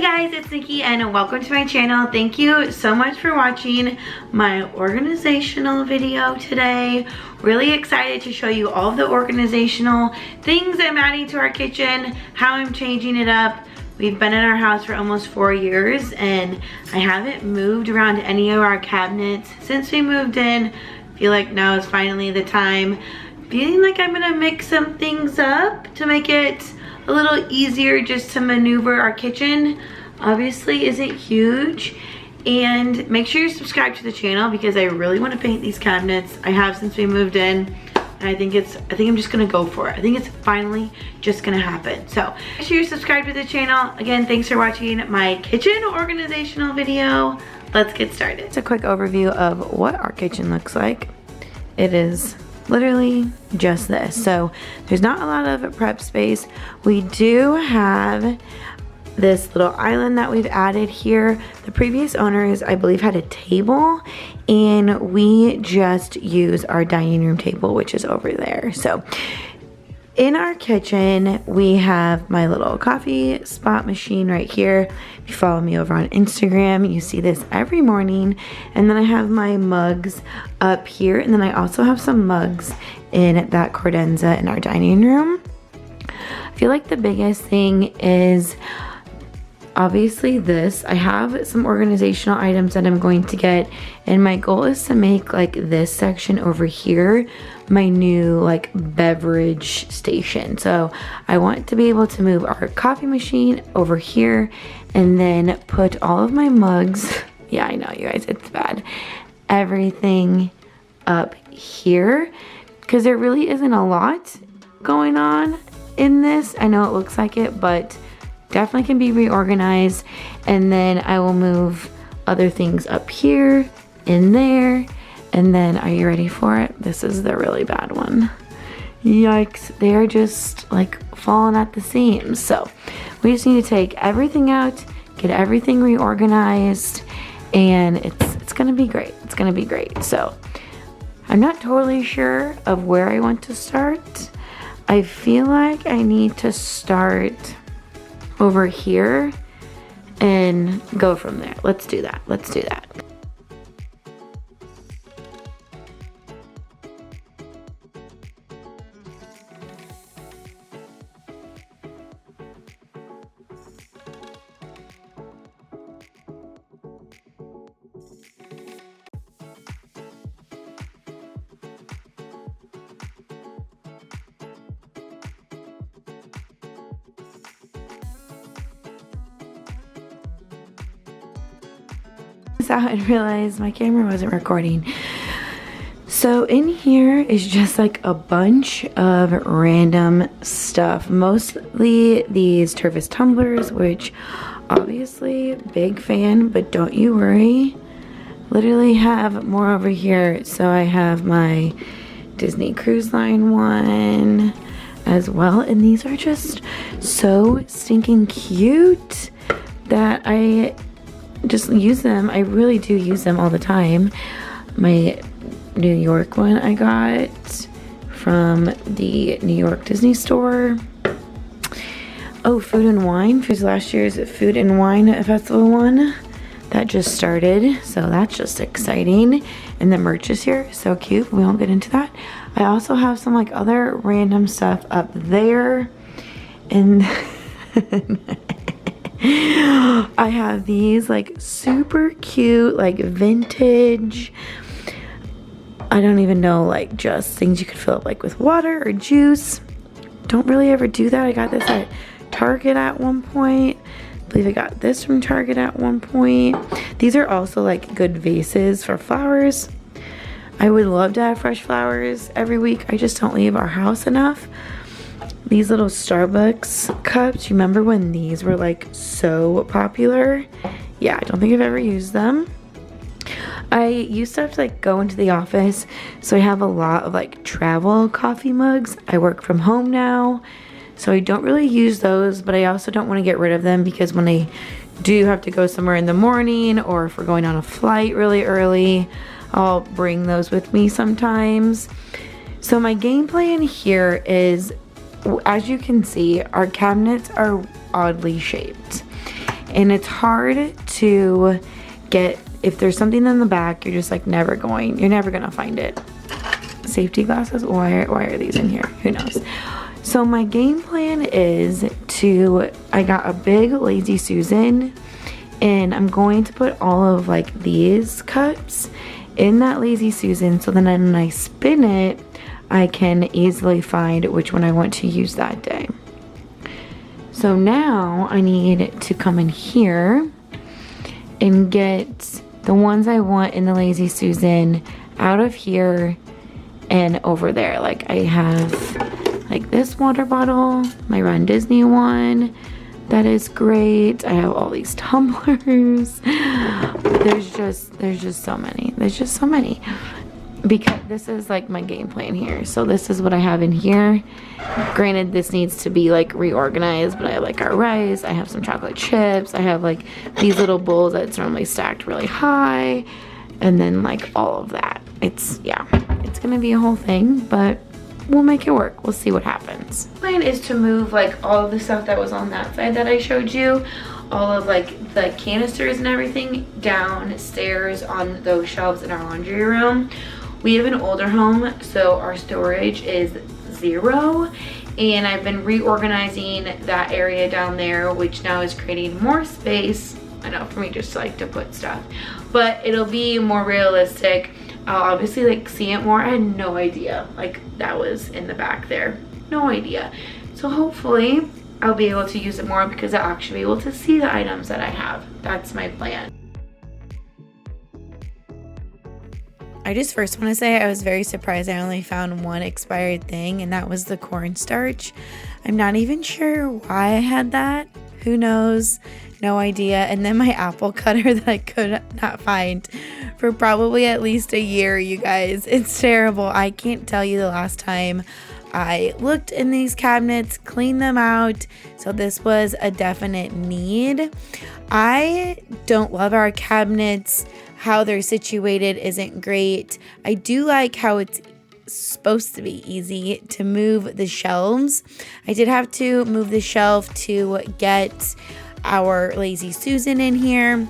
Hey guys, it's Nikki and welcome to my channel. Thank you so much for watching my organizational video today. Really excited to show you all of the organizational things I'm adding to our kitchen, how I'm changing it up. We've been in our house for almost 4 years and I haven't moved around any of our cabinets since we moved in. I feel like now is finally the time. Feeling like I'm gonna mix some things up to make it a little easier just to maneuver our kitchen. Obviously isn't huge, and make sure you subscribe to the channel because I really want to paint these cabinets. I have since we moved in, and I think I'm just gonna go for it. I think it's finally just gonna happen. So make sure you subscribe to the channel. Again, thanks for watching my kitchen organizational video. Let's get started. It's a quick overview of what our kitchen looks like. It is literally just this. So there's not a lot of prep space. We do have this little island that we've added here. The previous owners, I believe, had a table, and we just use our dining room table, which is over there. So in our kitchen, we have my little coffee spot machine right here. If you follow me over on Instagram, you see this every morning. And then I have my mugs up here. And then I also have some mugs in that credenza in our dining room. I feel like the biggest thing is obviously this. I have some organizational items that I'm going to get, and my goal is to make like this section over here my new like beverage station. So I want to be able to move our coffee machine over here and then put all of my mugs, yeah, I know you guys, it's bad, everything up here, because there really isn't a lot going on in this. I know it looks like it, but definitely can be reorganized. And then I will move other things up here, in there, and then are you ready for it? This is the really bad one. Yikes, they are just like falling at the seams. So we just need to take everything out, get everything reorganized, and it's gonna be great. It's gonna be great. So I'm not totally sure of where I want to start. I feel like I need to start over here and go from there. Let's do that. Let's do that. Out and realized my camera wasn't recording. So in here is just like a bunch of random stuff, mostly these Turvis tumblers, which obviously big fan, but don't you worry, literally have more over here. So I have my Disney Cruise Line one as well, and these are just so stinking cute that I just use them. I really do use them all the time. My New York one I got from the New York Disney store. Oh, Food and Wine, for last year's Food and Wine Festival one that just started, so that's just exciting. And the merch is here, so cute. We won't get into that. I also have some like other random stuff up there, and I have these like super cute like vintage, I don't even know, like just things you could fill up like with water or juice. Don't really ever do that. I got this at Target at one point. I believe I got this from Target at one point. These are also like good vases for flowers. I would love to have fresh flowers every week. I just don't leave our house enough. These little Starbucks cups, you remember when these were like so popular? Yeah, I don't think I've ever used them. I used to have to like go into the office, so I have a lot of like travel coffee mugs. I work from home now, so I don't really use those, but I also don't want to get rid of them because when I do have to go somewhere in the morning, or if we're going on a flight really early, I'll bring those with me sometimes. So my game plan here is, as you can see, our cabinets are oddly shaped. and it's hard to get, if there's something in the back, you're just like you're never gonna find it. Safety glasses, why are these in here? Who knows? So my game plan is I got a big Lazy Susan, and I'm going to put all of like these cups in that Lazy Susan, so then when I spin it, I can easily find which one I want to use that day. So now I need to come in here and get the ones I want in the Lazy Susan out of here and over there. Like I have like this water bottle, my Run Disney one, that is great. I have all these tumblers. There's just so many. There's just so many. Because this is like my game plan here. So this is what I have in here. Granted, this needs to be like reorganized, but I have like our rice, I have some chocolate chips, I have like these little bowls that's normally stacked really high, and then like all of that. It's gonna be a whole thing, but we'll make it work. We'll see what happens. Plan is to move like all of the stuff that was on that side that I showed you, all of like the canisters and everything, downstairs on those shelves in our laundry room. We have an older home, so our storage is 0, and I've been reorganizing that area down there, which now is creating more space. I know, for me just like to put stuff, but it'll be more realistic. I'll obviously like see it more. I had no idea like that was in the back there, no idea. So hopefully I'll be able to use it more because I'll actually be able to see the items that I have. That's my plan. I just first want to say I was very surprised I only found one expired thing, and that was the cornstarch. I'm not even sure why I had that. Who knows? No idea. And then my apple cutter that I could not find for probably at least a year, you guys. It's terrible. I can't tell you the last time I looked in these cabinets, cleaned them out. So this was a definite need. I don't love our cabinets. How they're situated isn't great. I do like how it's supposed to be easy to move the shelves. I did have to move the shelf to get our Lazy Susan in here,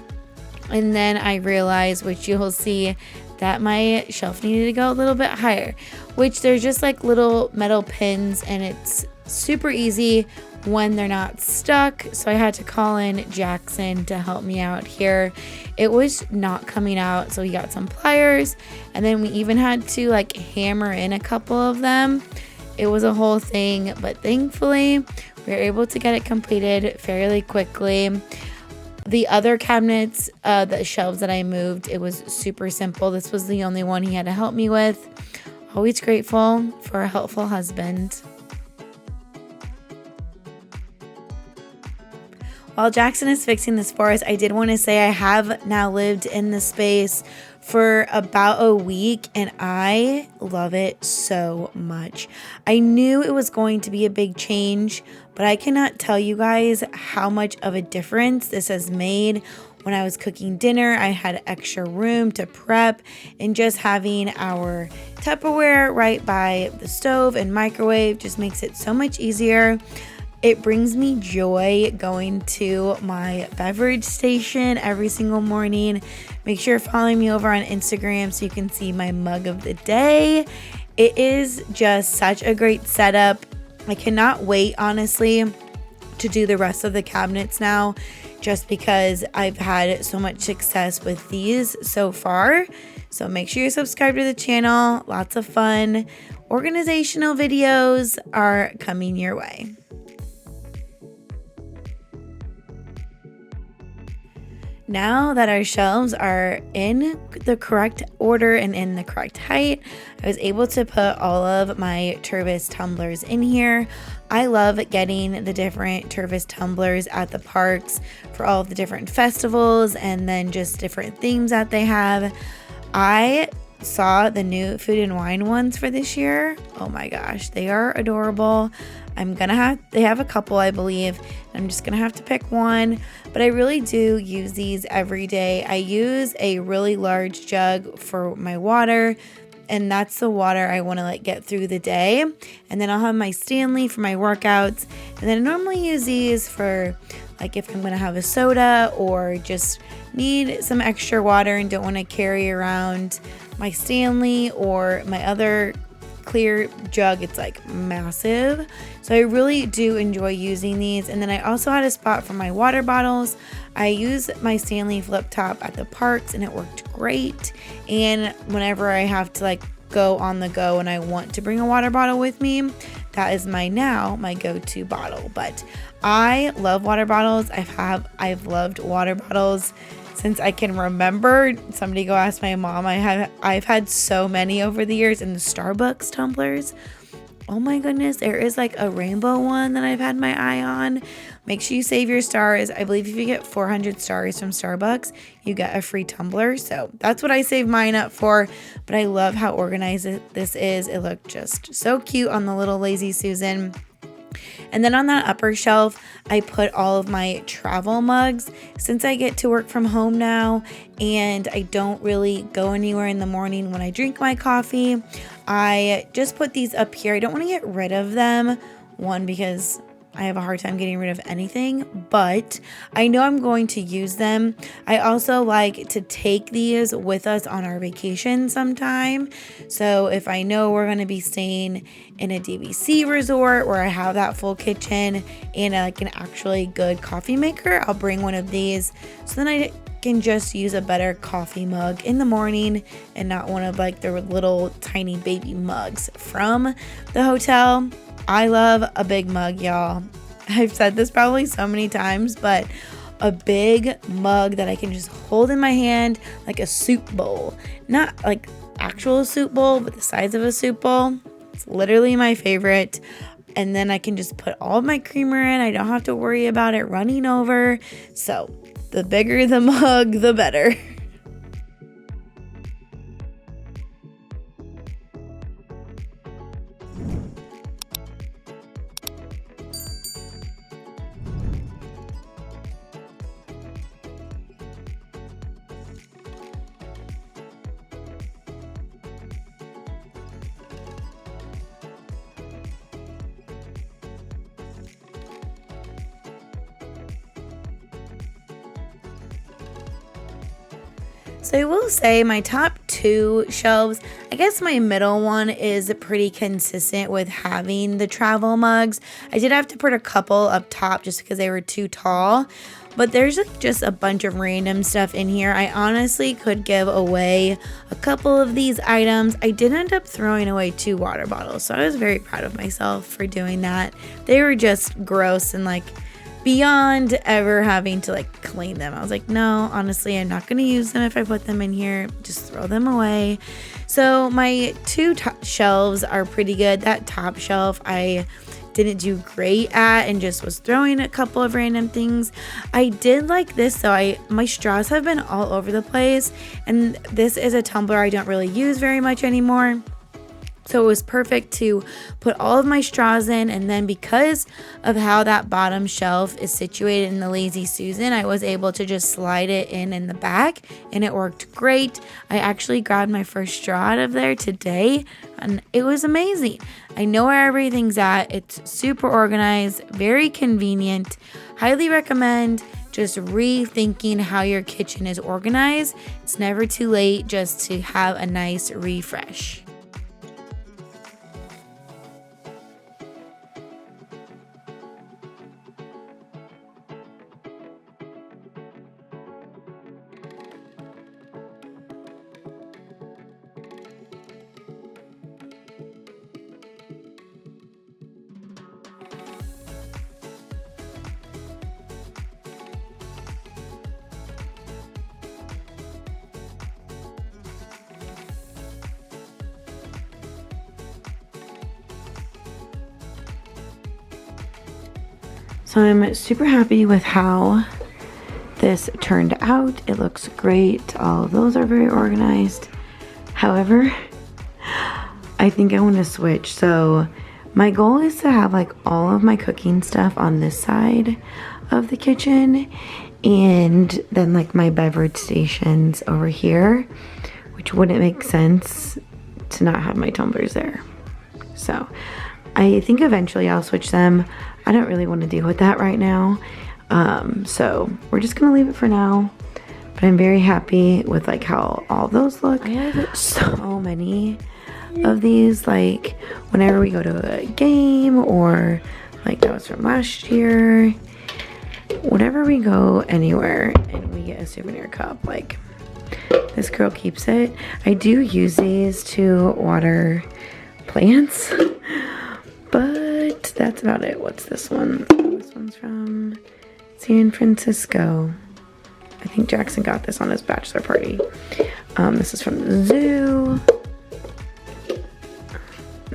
and then I realized, which you'll see, that my shelf needed to go a little bit higher, which they're just like little metal pins, and it's super easy when they're not stuck. So I had to call in Jackson to help me out here. It was not coming out, so we got some pliers, and then we even had to like hammer in a couple of them. It was a whole thing, but thankfully we were able to get it completed fairly quickly. The other cabinets, the shelves that I moved, it was super simple. This was the only one he had to help me with. Always grateful for a helpful husband. While Jackson is fixing this for us, I did want to say I have now lived in this space for about a week, and I love it so much. I knew it was going to be a big change, but I cannot tell you guys how much of a difference this has made. When I was cooking dinner, I had extra room to prep, and just having our Tupperware right by the stove and microwave just makes it so much easier. It brings me joy going to my beverage station every single morning. Make sure you're following me over on Instagram so you can see my mug of the day. It is just such a great setup. I cannot wait, honestly, to do the rest of the cabinets now, just because I've had so much success with these so far. So make sure you subscribe to the channel. Lots of fun organizational videos are coming your way. Now that our shelves are in the correct order and in the correct height, I was able to put all of my Tervis tumblers in here. I love getting the different Tervis tumblers at the parks for all of the different festivals and then just different themes that they have. I saw the new food and wine ones for this year. Oh my gosh, they are adorable. They have a couple, I believe. I'm just gonna have to pick one, but I really do use these every day. I use a really large jug for my water, and that's the water I want to like get through the day. And then I'll have my Stanley for my workouts, and then I normally use these for like if I'm gonna have a soda or just need some extra water and don't want to carry around my Stanley or my other clear jug. It's like massive, so I really do enjoy using these. And then I also had a spot for my water bottles. I use my Stanley flip top at the parks and it worked great. And whenever I have to like go on the go and I want to bring a water bottle with me, that is my go-to bottle. But I love water bottles. I've loved water bottles since I can remember. Somebody go ask my mom. I've had so many over the years. And the Starbucks tumblers, oh my goodness, there is like a rainbow one that I've had my eye on. Make sure you save your stars. I believe if you get 400 stars from Starbucks, you get a free tumbler. So that's what I save mine up for. But I love how organized this is. It looked just so cute on the little Lazy Susan. And then on that upper shelf, I put all of my travel mugs. Since I get to work from home now and I don't really go anywhere in the morning when I drink my coffee, I just put these up here. I don't want to get rid of them. One, because I have a hard time getting rid of anything, but I know I'm going to use them. I also like to take these with us on our vacation sometime. So if I know we're going to be staying in a DVC resort where I have that full kitchen and like an actually good coffee maker, I'll bring one of these so then I can just use a better coffee mug in the morning and not one of like the little tiny baby mugs from the hotel. I love a big mug, y'all. I've said this probably so many times, but a big mug that I can just hold in my hand like a soup bowl. Not like actual soup bowl, but the size of a soup bowl. It's literally my favorite. And then I can just put all of my creamer in. I don't have to worry about it running over. So the bigger the mug, the better. So I will say my top two shelves, I guess my middle one is pretty consistent with having the travel mugs. I did have to put a couple up top just because they were too tall, but there's just a bunch of random stuff in here. I honestly could give away a couple of these items. I did end up throwing away 2 water bottles, so I was very proud of myself for doing that. They were just gross and like beyond ever having to like clean them. I was like, no, honestly, I'm not going to use them if I put them in here. Just throw them away. So my 2 top shelves are pretty good. That top shelf I didn't do great at and just was throwing a couple of random things. I did like this though. My straws have been all over the place, and this is a tumbler I don't really use very much anymore. So it was perfect to put all of my straws in, and then because of how that bottom shelf is situated in the Lazy Susan, I was able to just slide it in the back, and it worked great. I actually grabbed my first straw out of there today, and it was amazing. I know where everything's at. It's super organized, very convenient. Highly recommend just rethinking how your kitchen is organized. It's never too late just to have a nice refresh. So I'm super happy with how this turned out. It looks great. All of those are very organized. However, I think I want to switch. So my goal is to have like all of my cooking stuff on this side of the kitchen, and then like my beverage stations over here, which wouldn't make sense to not have my tumblers there. So I think eventually I'll switch them. I don't really want to deal with that right now. So we're just gonna leave it for now. But I'm very happy with like how all those look. I have so many of these, like whenever we go to a game, or like that was from last year. Whenever we go anywhere and we get a souvenir cup, like this girl keeps it. I do use these to water plants, but that's about it. What's this one? This one's from San Francisco. I think Jackson got this on his bachelor party. This is from the zoo.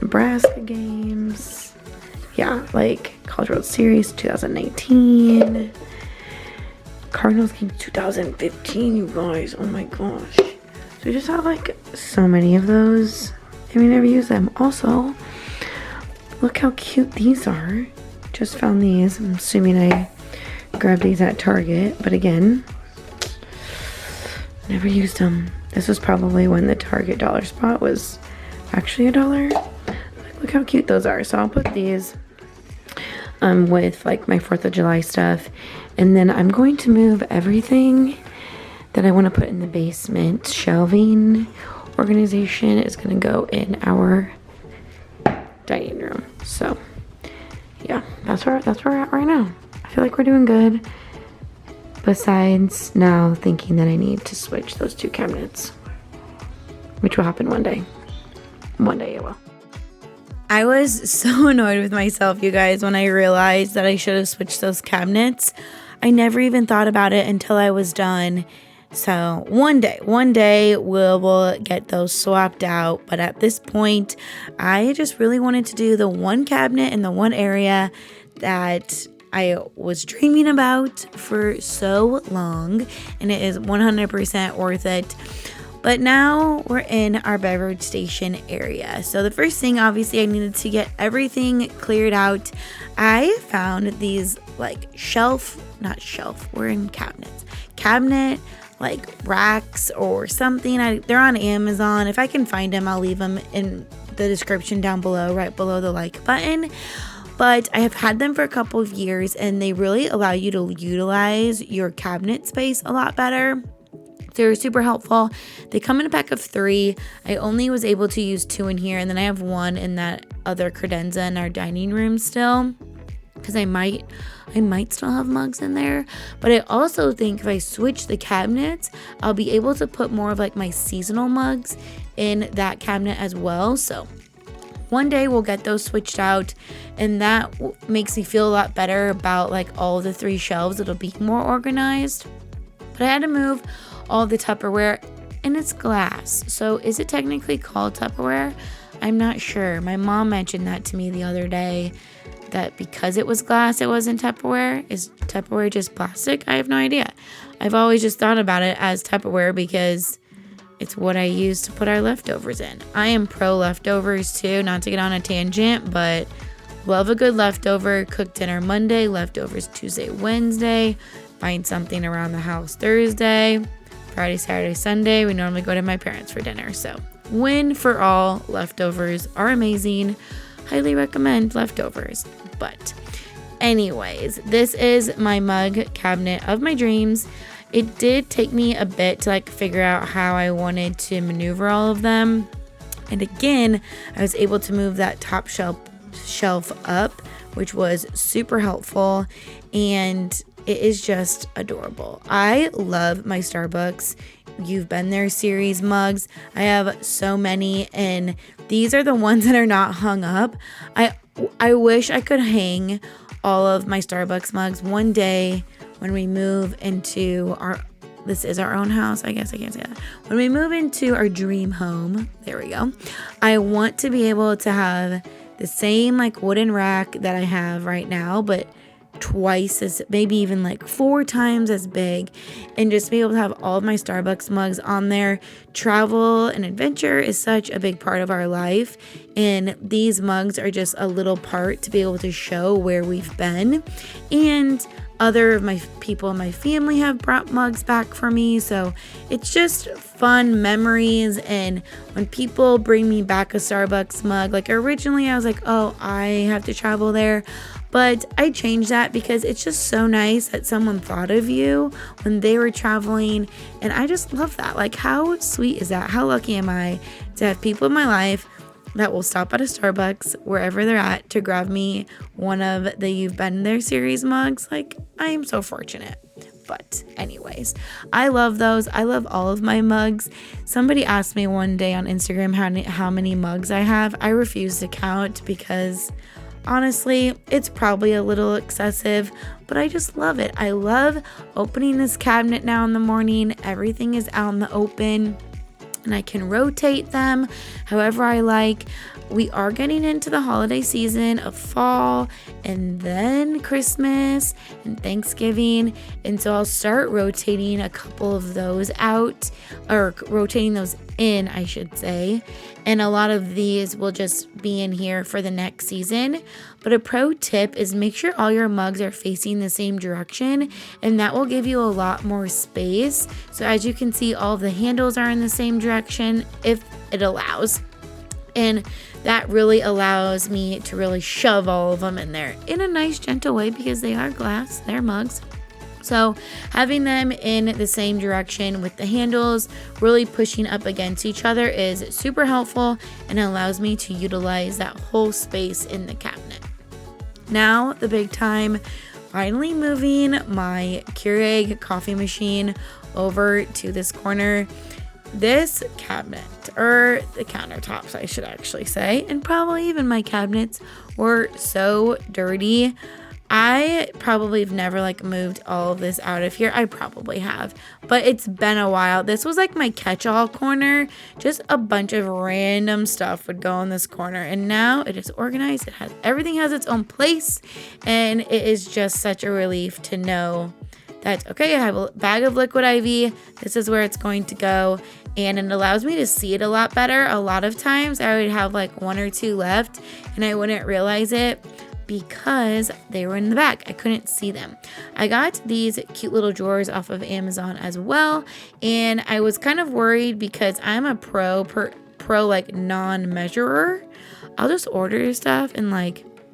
Nebraska games. Yeah, like College World Series 2019. Cardinals game 2015, you guys. Oh my gosh. So we just have like so many of those, and we never use them. Also, look how cute these are. Just found these. I'm assuming I grabbed these at Target, but again, never used them. This was probably when the Target dollar spot was actually $1. Like, look how cute those are. So I'll put these with like my 4th of July stuff, and then I'm going to move everything that I want to put in the basement. Shelving organization is going to go in our dining room. So yeah, that's where we're at right now. I feel like we're doing good, besides now thinking that I need to switch those 2 cabinets, which will happen one day. One day it will. I was so annoyed with myself, you guys, when I realized that I should have switched those cabinets. I never even thought about it until I was done. So one day we'll get those swapped out. But at this point, I just really wanted to do the one cabinet in the one area that I was dreaming about for so long, and it is 100% worth it. But now we're in our beverage station area. So the first thing, obviously, I needed to get everything cleared out. I found these like we're in cabinet like racks or something. They're on Amazon. If I can find them, I'll leave them in the description down below, right below the like button. But I have had them for a couple of years, and they really allow you to utilize your cabinet space a lot better. They're super helpful. They come in a pack of 3. I only was able to use 2 in here, and then I have 1 in that other credenza in our dining room still, because I might still have mugs in there. But I also think if I switch the cabinets, I'll be able to put more of like my seasonal mugs in that cabinet as well. So one day we'll get those switched out, and that makes me feel a lot better about like all the 3 shelves. It'll be more organized. But I had to move all the Tupperware, and it's glass. So is it technically called Tupperware? I'm not sure. My mom mentioned that to me the other day, that because it was glass, it wasn't Tupperware. Is Tupperware just plastic? I have no idea. I've always just thought about it as Tupperware because it's what I use to put our leftovers in. I am pro leftovers too, not to get on a tangent, but love a good leftover. Cook dinner Monday, leftovers Tuesday, Wednesday. Find something around the house Thursday. Friday, Saturday, Sunday, we normally go to my parents for dinner. So win for all. Leftovers are amazing. Highly recommend leftovers. But anyways, this is my mug cabinet of my dreams. It did take me a bit to like figure out how I wanted to maneuver all of them. And again, I was able to move that top shelf up, which was super helpful. And it is just adorable. I love my Starbucks You've Been There series mugs. I have so many, and these are the ones that are not hung up. I wish I could hang all of my Starbucks mugs one day when we move into this is our own house. I guess I can't say that. When we move into our dream home, there we go. I want to be able to have the same like wooden rack that I have right now, but twice as, maybe even like 4 times as big, and just be able to have all of my Starbucks mugs on there. Travel and adventure is such a big part of our life, And these mugs are just a little part to be able to show where we've been. And other of my people in my family have brought mugs back for me. So it's just fun memories. And when people bring me back a Starbucks mug, like originally I was like, oh, I have to travel there. But I changed that because it's just so nice that someone thought of you when they were traveling. And I just love that. Like, how sweet is that? How lucky am I to have people in my life that will stop at a Starbucks wherever they're at to grab me one of the You've Been There series mugs. Like, I am so fortunate. But anyways, I love those. I love all of my mugs. Somebody asked me one day on Instagram how many mugs I have. I refuse to count because honestly, it's probably a little excessive, but I just love it. I love opening this cabinet now in the morning. Everything is out in the open and I can rotate them however I like. We are getting into the holiday season of fall and then Christmas and Thanksgiving. And so I'll start rotating a couple of those out, or rotating those in, I should say. And a lot of these will just be in here for the next season. But a pro tip is make sure all your mugs are facing the same direction, and that will give you a lot more space. So as you can see, all of the handles are in the same direction if it allows. And that really allows me to really shove all of them in there in a nice, gentle way because they are glass, they're mugs. So having them in the same direction with the handles really pushing up against each other is super helpful and allows me to utilize that whole space in the cabinet. Now, the big time, finally moving my Keurig coffee machine over to this corner. This cabinet, or the countertops I should actually say, and probably even my cabinets were so dirty. I probably have never moved all of this out of here. I probably have, but it's been a while. This was like my catch-all corner. Just a bunch of random stuff would go in this corner, and now it is organized. Everything has its own place, and it is just such a relief to know that, okay, I have a bag of liquid IV. This is where it's going to go. And it allows me to see it a lot better. A lot of times I would have one or two left and I wouldn't realize it because they were in the back. I couldn't see them. I got these cute little drawers off of Amazon as well. And I was kind of worried because I'm a pro non-measurer. I'll just order stuff and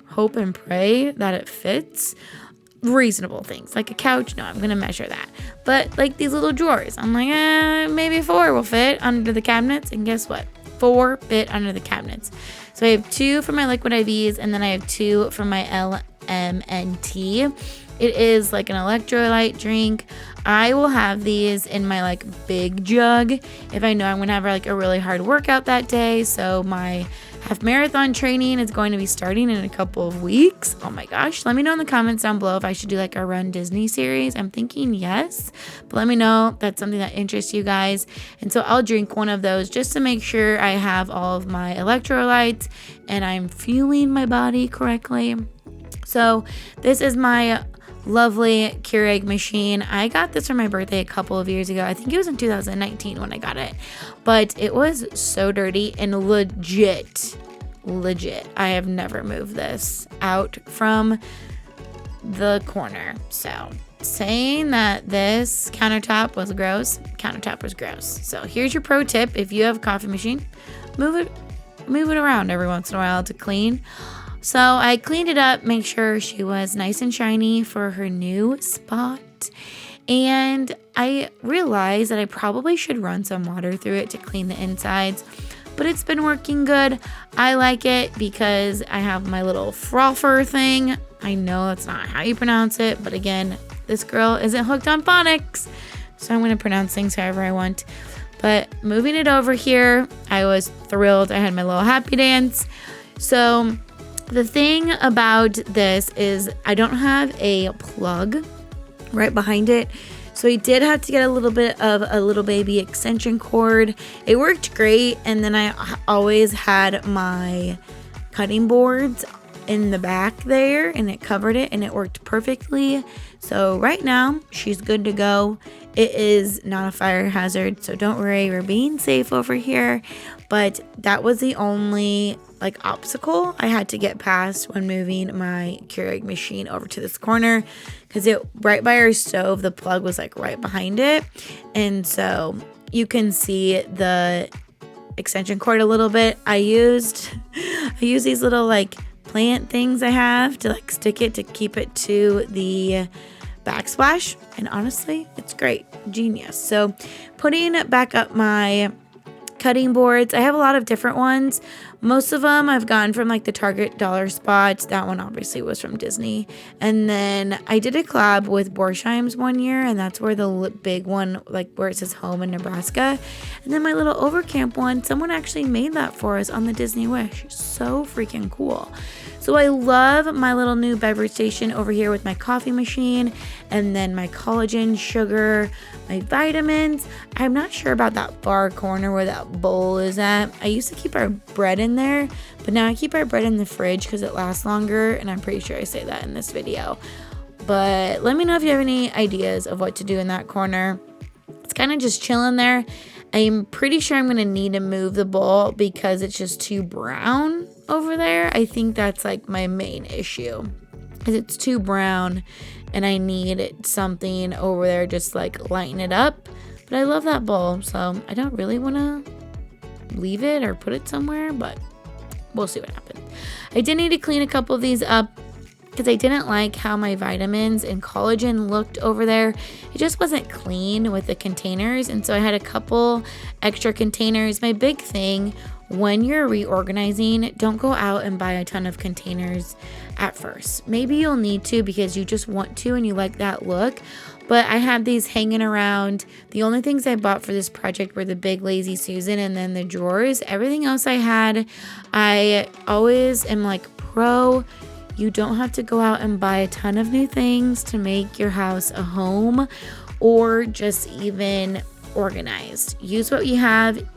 hope and pray that it fits. Reasonable things like a couch, no, I'm gonna measure that. But these little drawers, I'm maybe 4 will fit under the cabinets, and guess what? 4 fit under the cabinets. So I have 2 for my liquid IVs, and then I have 2 for my LMNT. It is an electrolyte drink. I will have these in my big jug if I know I'm gonna have a really hard workout that day. So my half marathon training is going to be starting in a couple of weeks. Oh my gosh. Let me know in the comments down below if I should do a Run Disney series. I'm thinking yes, but let me know if that's something that interests you guys. And so I'll drink one of those just to make sure I have all of my electrolytes and I'm fueling my body correctly. So this is my lovely Keurig machine. I got this for my birthday a couple of years ago. I think it was in 2019 when I got it, but it was so dirty and legit. I have never moved this out from the corner. So saying that this countertop was gross, So here's your pro tip. If you have a coffee machine, move it around every once in a while to clean. So I cleaned it up, make sure she was nice and shiny for her new spot. And I realized that I probably should run some water through it to clean the insides, but it's been working good. I like it because I have my little frother thing. I know that's not how you pronounce it, but again, this girl isn't hooked on phonics, so I'm going to pronounce things however I want. But moving it over here, I was thrilled. I had my little happy dance. So the thing about this is I don't have a plug right behind it. So I did have to get a little bit of a little baby extension cord. It worked great. And then I always had my cutting boards in the back there and it covered it and it worked perfectly. So right now she's good to go. It is not a fire hazard, so don't worry, we're being safe over here. But that was the only like obstacle I had to get past when moving my Keurig machine over to this corner, because it right by our stove, the plug was like right behind it, and so you can see the extension cord a little bit. I use these little like plant things I have to like stick it to keep it to the backsplash, and honestly it's great, genius. So putting back up my cutting boards, I have a lot of different ones. Most of them I've gotten from like the Target dollar spots. That one obviously was from Disney. And then I did a collab with Borsheim's one year, and that's where the big one, like where it says home in Nebraska. And then my little Overcamp one, someone actually made that for us on the Disney Wish. So freaking cool. So I love my little new beverage station over here with my coffee machine, and then my collagen, sugar, my vitamins. I'm not sure about that far corner where that bowl is at. I used to keep our bread in there, but now I keep our bread in the fridge because it lasts longer, and I'm pretty sure I say that in this video. But let me know if you have any ideas of what to do in that corner. It's kind of just chilling there. I'm pretty sure I'm going to need to move the bowl because it's just too brown over there. I think that's like my main issue, because it's too brown and I need something over there just like lighten it up. But I love that bowl, so I don't really want to leave it or put it somewhere, but we'll see what happens. I did need to clean a couple of these up because I didn't like how my vitamins and collagen looked over there. It just wasn't clean with the containers, and so I had a couple extra containers. My big thing when you're reorganizing, don't go out and buy a ton of containers at first. Maybe you'll need to because you just want to and you like that look, but I had these hanging around. The only things I bought for this project were the big Lazy Susan and then the drawers. Everything else I had, I always am like pro. You don't have to go out and buy a ton of new things to make your house a home or just even organized. Use what you have.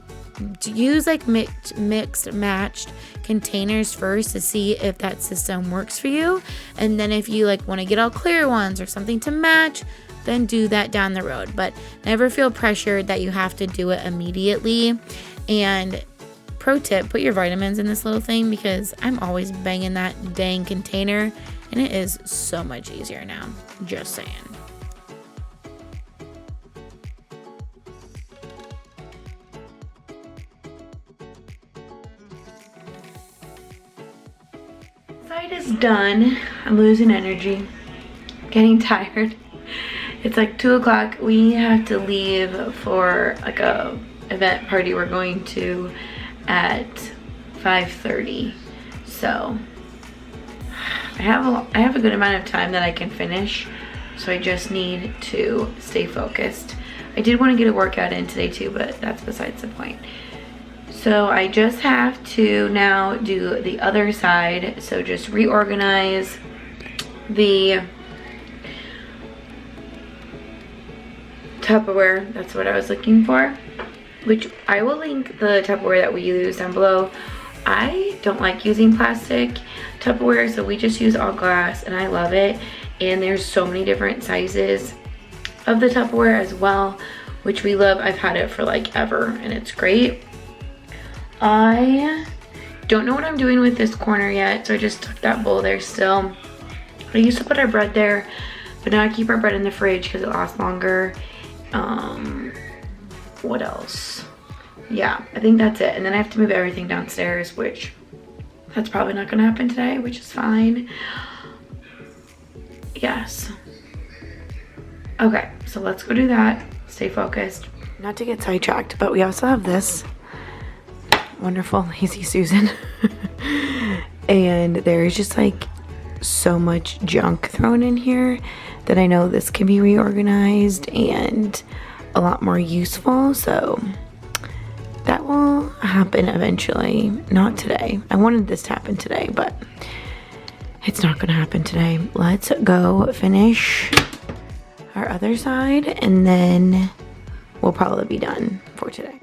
Use like mixed matched containers first to see if that system works for you, and then if you like want to get all clear ones or something to match, then do that down the road. But never feel pressured that you have to do it immediately. And pro tip, put your vitamins in this little thing because I'm always banging that dang container, and it is so much easier now. Just saying. Side is done. I'm losing energy. I'm getting tired. It's like 2 o'clock. We have to leave for like a event party we're going to at 5:30. So I have a good amount of time that I can finish. So I just need to stay focused. I did want to get a workout in today too, but that's besides the point. So I just have to now do the other side. So just reorganize the Tupperware. That's what I was looking for, which I will link the Tupperware that we use down below. I don't like using plastic Tupperware, so we just use all glass, and I love it. And there's so many different sizes of the Tupperware as well, which we love. I've had it for like ever, and it's great. I don't know what I'm doing with this corner yet, so I just took that bowl there still. I used to put our bread there, but now I keep our bread in the fridge because it lasts longer. What else? Yeah, I think that's it. And then I have to move everything downstairs, which that's probably not gonna happen today, which is fine. Yes. Okay, so let's go do that. Stay focused. Not to get sidetracked, but we also have this wonderful Lazy Susan. And there's just like so much junk thrown in here that I know this can be reorganized and a lot more useful. So that will happen eventually. Not today. I wanted this to happen today, but it's not gonna happen today. Let's go finish our other side and then we'll probably be done for today.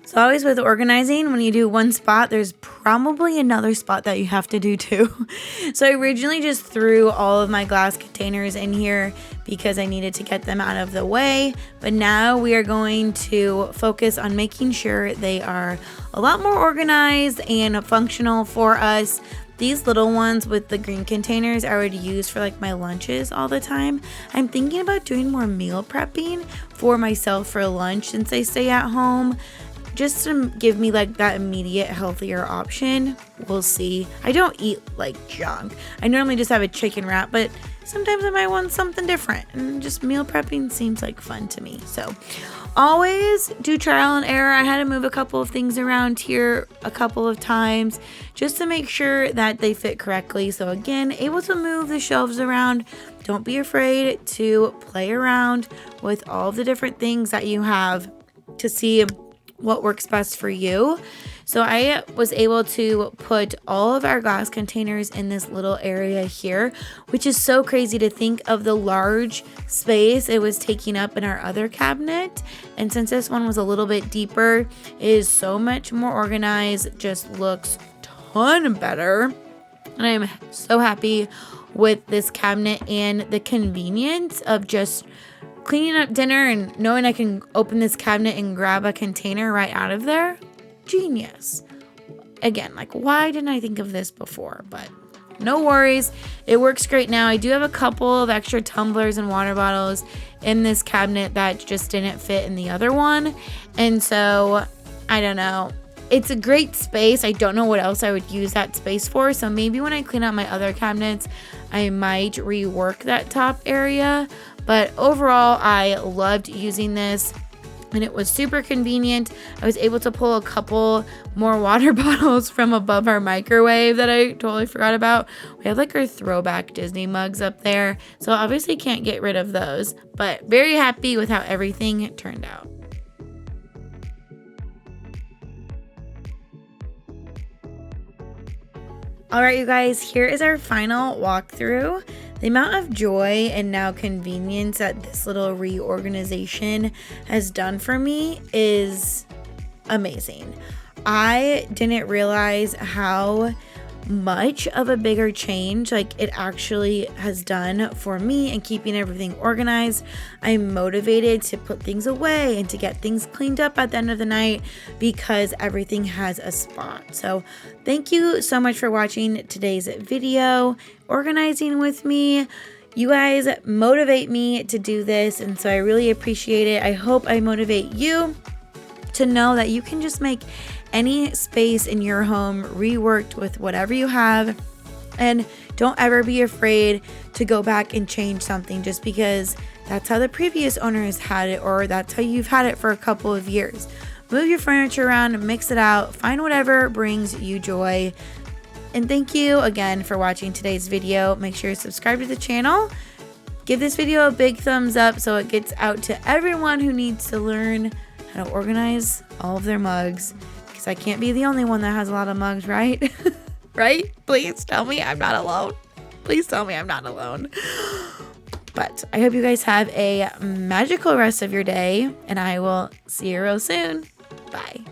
So So always with organizing, when you do one spot, there's probably another spot that you have to do too. So I originally just threw all of my glass containers in here because I needed to get them out of the way. But now we are going to focus on making sure they are a lot more organized and functional for us. These little ones with the green containers I would use for like my lunches all the time. I'm thinking about doing more meal prepping for myself for lunch since I stay at home, just to give me like that immediate healthier option. We'll see. I don't eat like junk. I normally just have a chicken wrap, but sometimes I might want something different, and just meal prepping seems like fun to me. So always do trial and error. I had to move a couple of things around here a couple of times just to make sure that they fit correctly. So again, able to move the shelves around. Don't be afraid to play around with all the different things that you have to see what works best for you. So I was able to put all of our glass containers in this little area here, which is so crazy to think of the large space it was taking up in our other cabinet. And since this one was a little bit deeper, it is so much more organized, just looks ton better. And I'm so happy with this cabinet and the convenience of just cleaning up dinner and knowing I can open this cabinet and grab a container right out of there. Genius. Again, like, why didn't I think of this before? But no worries. It works great now. I do have a couple of extra tumblers and water bottles in this cabinet that just didn't fit in the other one. And so, I don't know. It's a great space. I don't know what else I would use that space for. So maybe when I clean out my other cabinets, I might rework that top area. But overall, I loved using this, and it was super convenient. I was able to pull a couple more water bottles from above our microwave that I totally forgot about. We have like our throwback Disney mugs up there, so obviously can't get rid of those, but very happy with how everything turned out. All right, you guys, here is our final walkthrough. The amount of joy and now convenience that this little reorganization has done for me is amazing. I didn't realize how much of a bigger change like it actually has done for me and keeping everything organized. I'm motivated to put things away and to get things cleaned up at the end of the night because everything has a spot. So thank you so much for watching today's video, organizing with me. You guys motivate me to do this, and so I really appreciate it. I hope I motivate you to know that you can just make any space in your home reworked with whatever you have, and don't ever be afraid to go back and change something just because that's how the previous owners had it, or that's how you've had it for a couple of years. Move your furniture around, mix it out, find whatever brings you joy. And thank you again for watching today's video. Make sure you subscribe to the channel. Give this video a big thumbs up so it gets out to everyone who needs to learn how to organize all of their mugs. I can't be the only one that has a lot of mugs, right? Right? Please tell me I'm not alone. Please tell me I'm not alone. But I hope you guys have a magical rest of your day, and I will see you real soon. Bye.